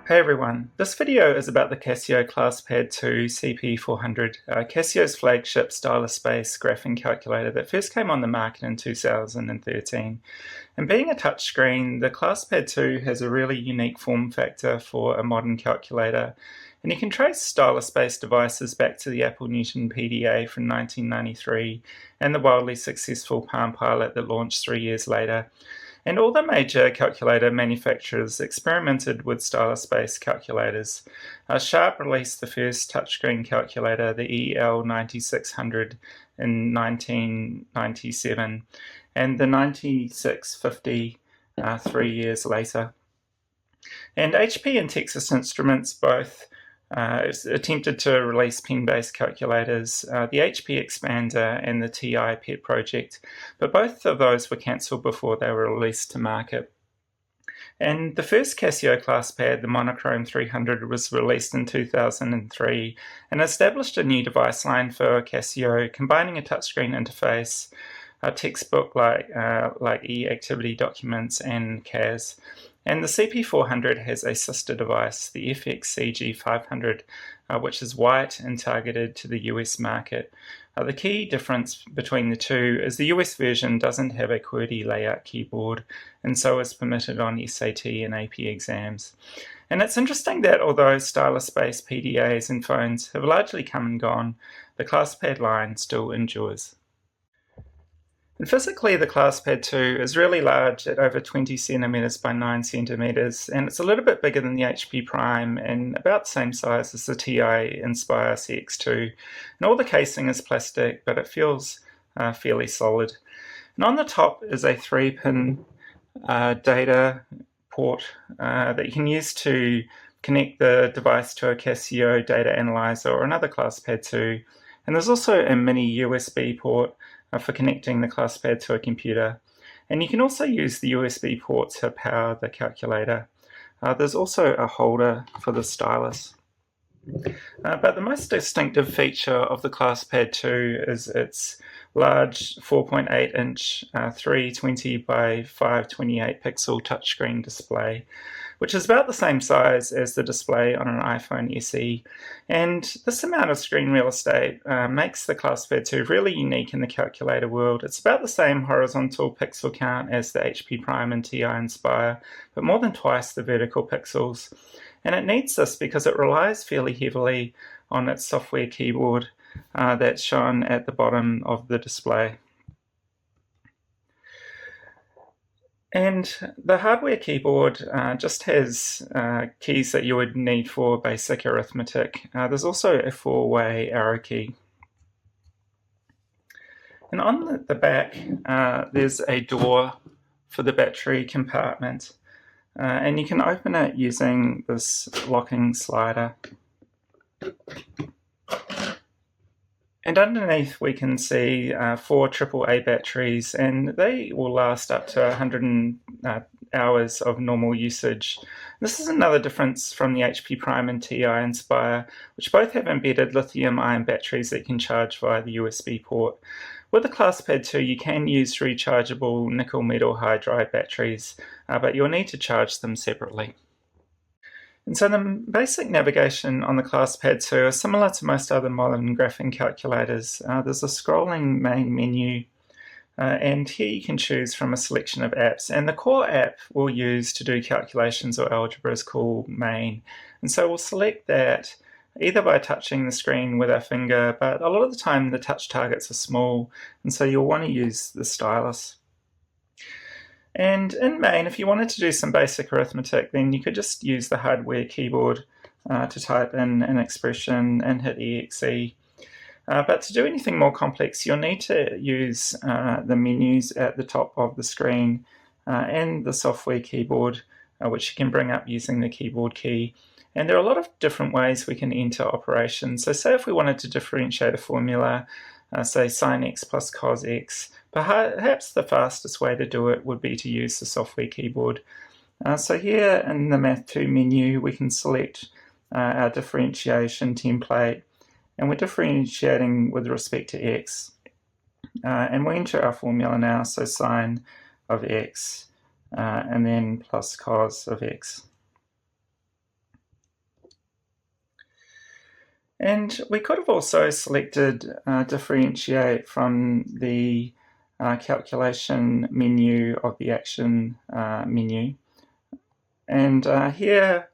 Hey everyone, this video is about the Casio ClassPad II CP400, Casio's flagship stylus-based graphing calculator that first came on the market in 2013. And being a touchscreen, the ClassPad II has a really unique form factor for a modern calculator, and you can trace stylus-based devices back to the Apple Newton PDA from 1993 and the wildly successful Palm Pilot that launched 3 years later. And all the major calculator manufacturers experimented with stylus-based calculators. Sharp released the first touchscreen calculator, the EL9600, in 1997, and the 9650 3 years later. And HP and Texas Instruments both attempted to release pen-based calculators, the HP Expander and the TI Pet project, but both of those were cancelled before they were released to market. And the first Casio ClassPad, the Monochrome 300, was released in 2003 and established a new device line for Casio, combining a touchscreen interface, a textbook like e-activity documents, and CAS. And the CP400 has a sister device, the FXCG500, which is white and targeted to the US market. The key difference between the two is the US version doesn't have a QWERTY layout keyboard, and so is permitted on SAT and AP exams. And it's interesting that although stylus-based PDAs and phones have largely come and gone, the ClassPad line still endures. And physically, the ClassPad II is really large at over 20 centimeters by 9 centimeters, and it's a little bit bigger than the HP Prime and about the same size as the TI-Nspire CX2. And all the casing is plastic, but it feels fairly solid. And on the top is a 3-pin data port that you can use to connect the device to a Casio data analyzer or another ClassPad II. And there's also a mini USB port for connecting the ClassPad to a computer. And you can also use the USB port to power the calculator. There's also a holder for the stylus. But the most distinctive feature of the ClassPad II is its large 4.8-inch 320 by 528 pixel touchscreen display, which is about the same size as the display on an iPhone SE. And this amount of screen real estate makes the ClassPad II really unique in the calculator world. It's about the same horizontal pixel count as the HP Prime and TI-Nspire, but more than twice the vertical pixels. And it needs this because it relies fairly heavily on its software keyboard that's shown at the bottom of the display. And the hardware keyboard just has keys that you would need for basic arithmetic. There's also a 4-way arrow key. And on the back, there's a door for the battery compartment. And you can open it using this locking slider. And underneath we can see 4 AAA batteries, and they will last up to 100 hours of normal usage. This is another difference from the HP Prime and TI-Nspire, which both have embedded lithium-ion batteries that can charge via the USB port. With the ClassPad II, you can use rechargeable nickel-metal hydride batteries, but you'll need to charge them separately. And so the basic navigation on the ClassPad II is similar to most other modern graphing calculators. There's a scrolling main menu, and here you can choose from a selection of apps. And the core app we'll use to do calculations or algebra is called Main. And so we'll select that either by touching the screen with our finger, but a lot of the time the touch targets are small, and so you'll want to use the stylus. And in Main, if you wanted to do some basic arithmetic, then you could just use the hardware keyboard to type in an expression and hit EXE. But to do anything more complex, you'll need to use the menus at the top of the screen and the software keyboard, which you can bring up using the keyboard key. And there are a lot of different ways we can enter operations. So say if we wanted to differentiate a formula, say sin x plus cos x, perhaps the fastest way to do it would be to use the software keyboard. So here in the Math2 menu, we can select our differentiation template, and we're differentiating with respect to x. And we enter our formula now, so sine of x, and then plus cos of x. And we could have also selected differentiate from the calculation menu of the action menu. And here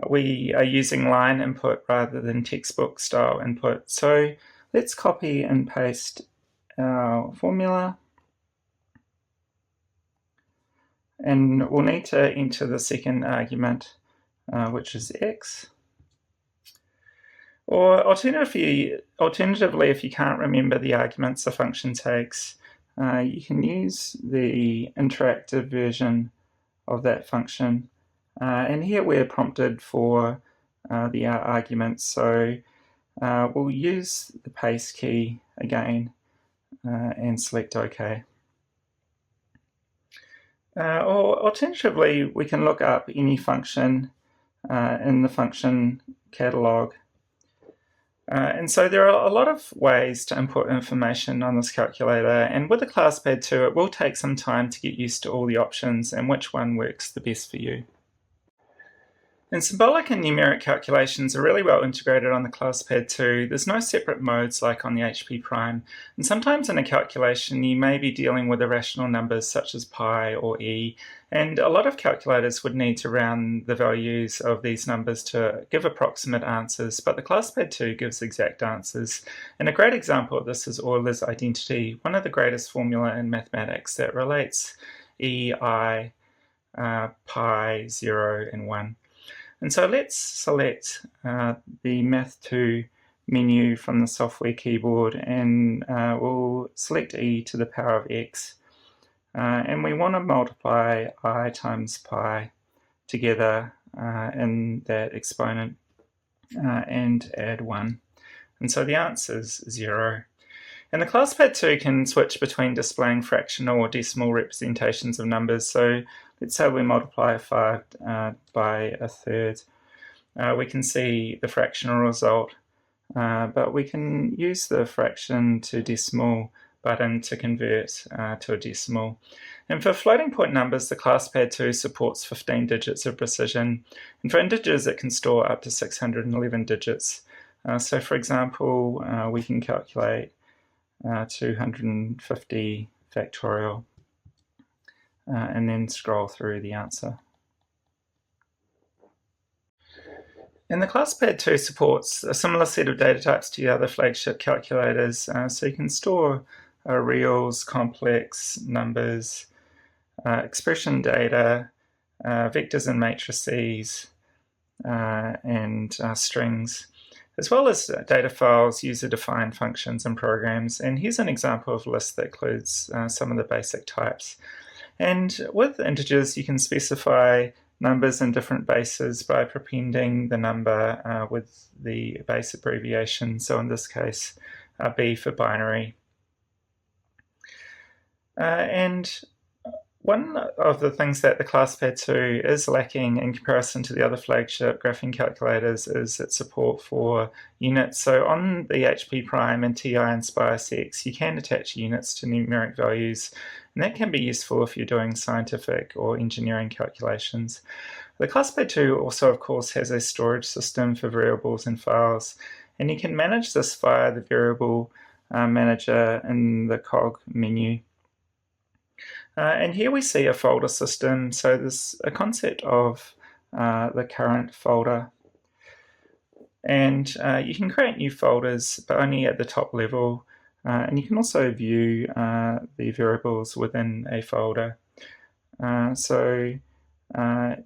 we are using line input rather than textbook style input. So let's copy and paste our formula. And we'll need to enter the second argument, which is x. Or alternatively, if you can't remember the arguments a function takes, you can use the interactive version of that function. And here we're prompted for the arguments, so we'll use the paste key again and select OK. Or alternatively, we can look up any function in the function catalog. And so there are a lot of ways to input information on this calculator, and with the ClassPad II, it will take some time to get used to all the options and which one works the best for you. And symbolic and numeric calculations are really well integrated on the ClassPad II. There's no separate modes like on the HP Prime, and sometimes in a calculation you may be dealing with irrational numbers such as pi or e, and a lot of calculators would need to round the values of these numbers to give approximate answers, but the ClassPad II gives exact answers. And a great example of this is Euler's identity, one of the greatest formula in mathematics that relates e, I, pi, 0, and 1. And so let's select the Math2 menu from the software keyboard, and we'll select e to the power of x. And we want to multiply I times pi together in that exponent and add 1. And so the answer is 0. And the ClassPad II can switch between displaying fractional or decimal representations of numbers. So let's say we multiply 5 by a third. We can see the fractional result, but we can use the fraction to decimal button to convert to a decimal. And for floating point numbers, the ClassPad II supports 15 digits of precision. And for integers, it can store up to 611 digits. So for example, we can calculate 250 factorial and then scroll through the answer. And the ClassPad II supports a similar set of data types to the other flagship calculators, so you can store reals, complex numbers, expression data, vectors and matrices, and strings, as well as data files, user-defined functions and programs. And here's an example of a list that includes some of the basic types. And with integers, you can specify numbers in different bases by prepending the number with the base abbreviation. So in this case, B for binary. And one of the things that the ClassPad II is lacking in comparison to the other flagship graphing calculators is its support for units. So on the HP Prime and TI-Nspire sets, you can attach units to numeric values, and that can be useful if you're doing scientific or engineering calculations. The ClassPad II also, of course, has a storage system for variables and files, and you can manage this via the variable manager in the cog menu. And here we see a folder system, so there's a concept of the current folder. And you can create new folders, but only at the top level. And you can also view the variables within a folder. So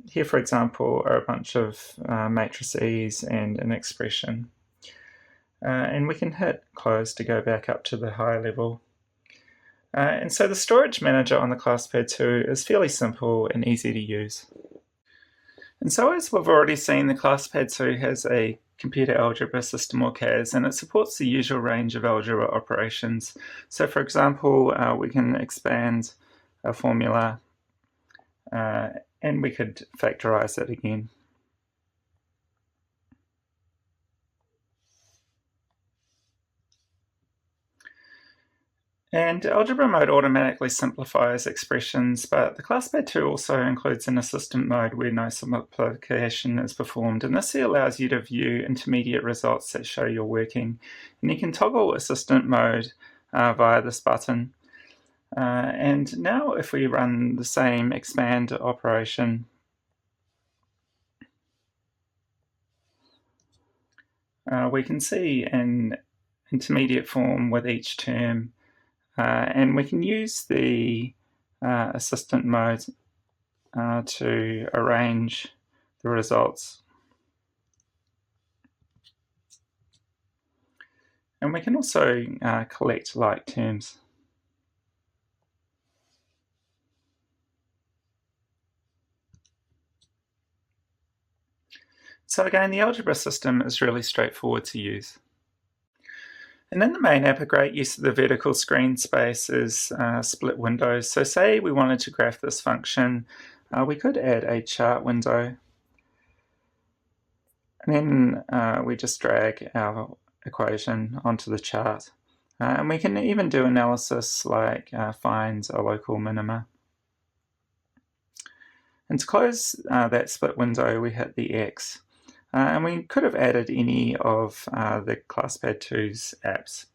here, for example, are a bunch of matrices and an expression. And we can hit close to go back up to the higher level. And so the storage manager on the ClassPad II is fairly simple and easy to use. And so as we've already seen, the ClassPad II has a computer algebra system, or CAS, and it supports the usual range of algebra operations. So for example, we can expand a formula and we could factorize it again. And algebra mode automatically simplifies expressions, but the ClassPad 2 also includes an assistant mode where no simplification is performed, and this allows you to view intermediate results that show you're working. And you can toggle assistant mode via this button. And now if we run the same expand operation, we can see an intermediate form with each term. And we can use the assistant mode to arrange the results. And we can also collect like terms. So again, the algebra system is really straightforward to use. And in the main app, a great use of the vertical screen space is split windows. So say we wanted to graph this function, we could add a chart window. And then we just drag our equation onto the chart. And we can even do analysis like find a local minima. And to close that split window, we hit the X. And we could have added any of the ClassPad 2's apps.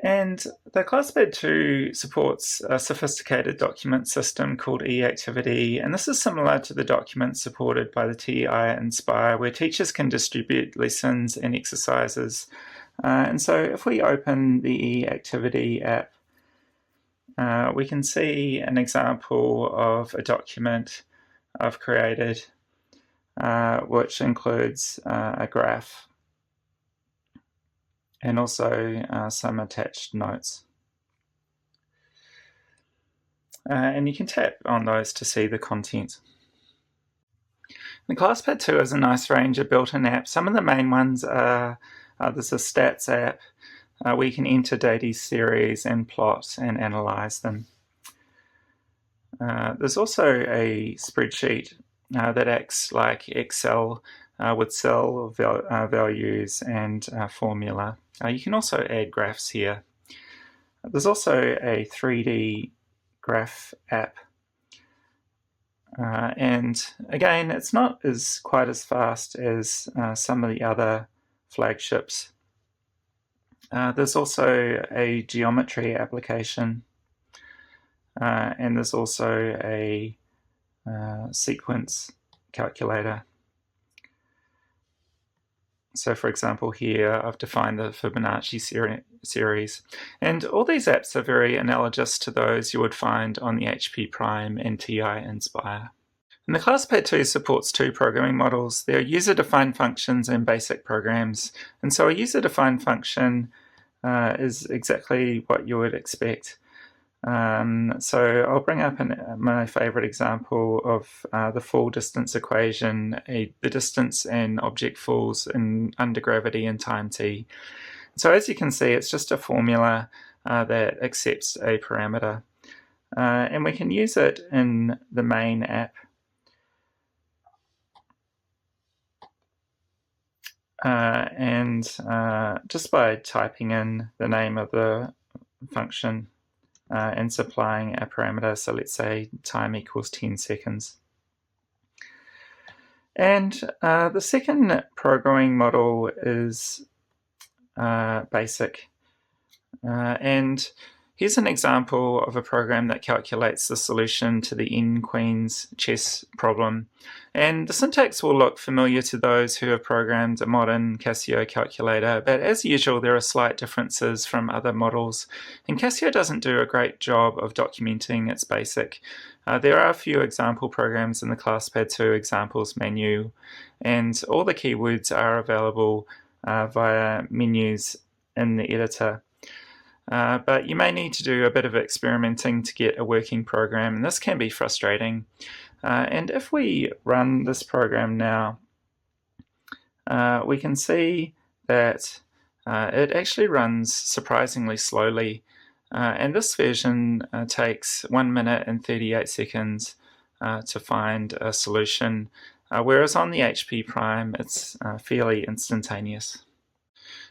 And the ClassPad 2 supports a sophisticated document system called eActivity, and this is similar to the documents supported by the TI-Nspire, where teachers can distribute lessons and exercises. And so if we open the eActivity app, we can see an example of a document I've created, which includes a graph and also some attached notes. And you can tap on those to see the content. The ClassPad 2 has a nice range of built-in apps. Some of the main ones are, there's a stats app where you can enter data series and plot and analyze them. There's also a spreadsheet that acts like Excel with cell values and formula. You can also add graphs here. There's also a 3D graph app. And again, it's not quite as fast as some of the other flagships. There's also a geometry application. And there's also a sequence calculator. So for example here, I've defined the Fibonacci series. And all these apps are very analogous to those you would find on the HP Prime and TI-Nspire. And the ClassPad 2 supports two programming models. There are user-defined functions and basic programs. And so a user-defined function is exactly what you would expect. So I'll bring up my favorite example of the fall distance equation, the distance an object falls under gravity in time t. So as you can see, it's just a formula that accepts a parameter. And we can use it in the main app. Just by typing in the name of the function and supplying a parameter, so let's say time equals 10 seconds. And the second programming model is basic. And here's an example of a program that calculates the solution to the N Queen's chess problem. And the syntax will look familiar to those who have programmed a modern Casio calculator, but as usual there are slight differences from other models, and Casio doesn't do a great job of documenting its basic. There are a few example programs in the ClassPad 2 examples menu, and all the keywords are available via menus in the editor. But you may need to do a bit of experimenting to get a working program, and this can be frustrating. And if we run this program now, we can see that it actually runs surprisingly slowly. And this version takes 1 minute and 38 seconds to find a solution, whereas on the HP Prime it's fairly instantaneous.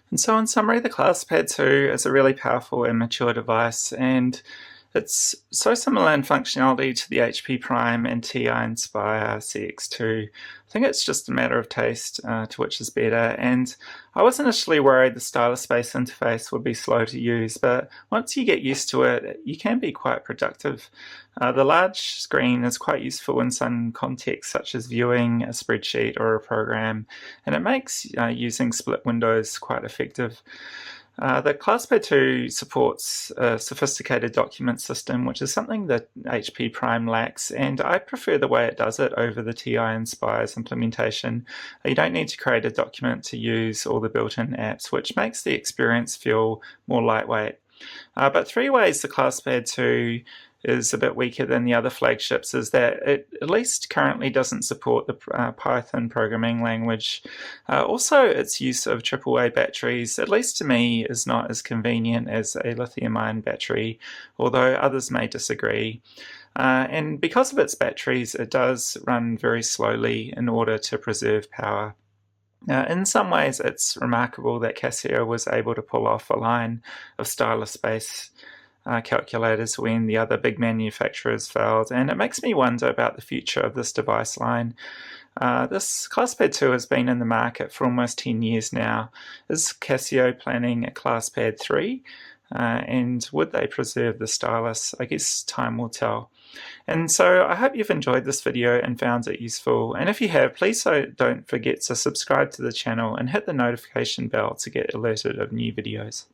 And so in summary, the ClassPad II is a really powerful and mature device, and it's so similar in functionality to the HP Prime and TI-Nspire CX2. I think it's just a matter of taste to which is better, and I was initially worried the stylus space interface would be slow to use, but once you get used to it, you can be quite productive. The large screen is quite useful in some contexts such as viewing a spreadsheet or a program, and it makes using split windows quite effective. The ClassPad 2 supports a sophisticated document system, which is something that HP Prime lacks, and I prefer the way it does it over the TI-Nspire's implementation. You don't need to create a document to use all the built-in apps, which makes the experience feel more lightweight. But three ways the ClassPad 2 is a bit weaker than the other flagships is that it at least currently doesn't support the Python programming language. Also, its use of AAA batteries, at least to me, is not as convenient as a lithium-ion battery, although others may disagree. And because of its batteries, it does run very slowly in order to preserve power. In some ways, it's remarkable that Casio was able to pull off a line of stylus-based calculators when the other big manufacturers failed, and it makes me wonder about the future of this device line. This ClassPad 2 has been in the market for almost 10 years now. Is Casio planning a ClassPad 3? And would they preserve the stylus? I guess time will tell. And so I hope you've enjoyed this video and found it useful. And if you have, please don't forget to subscribe to the channel and hit the notification bell to get alerted of new videos.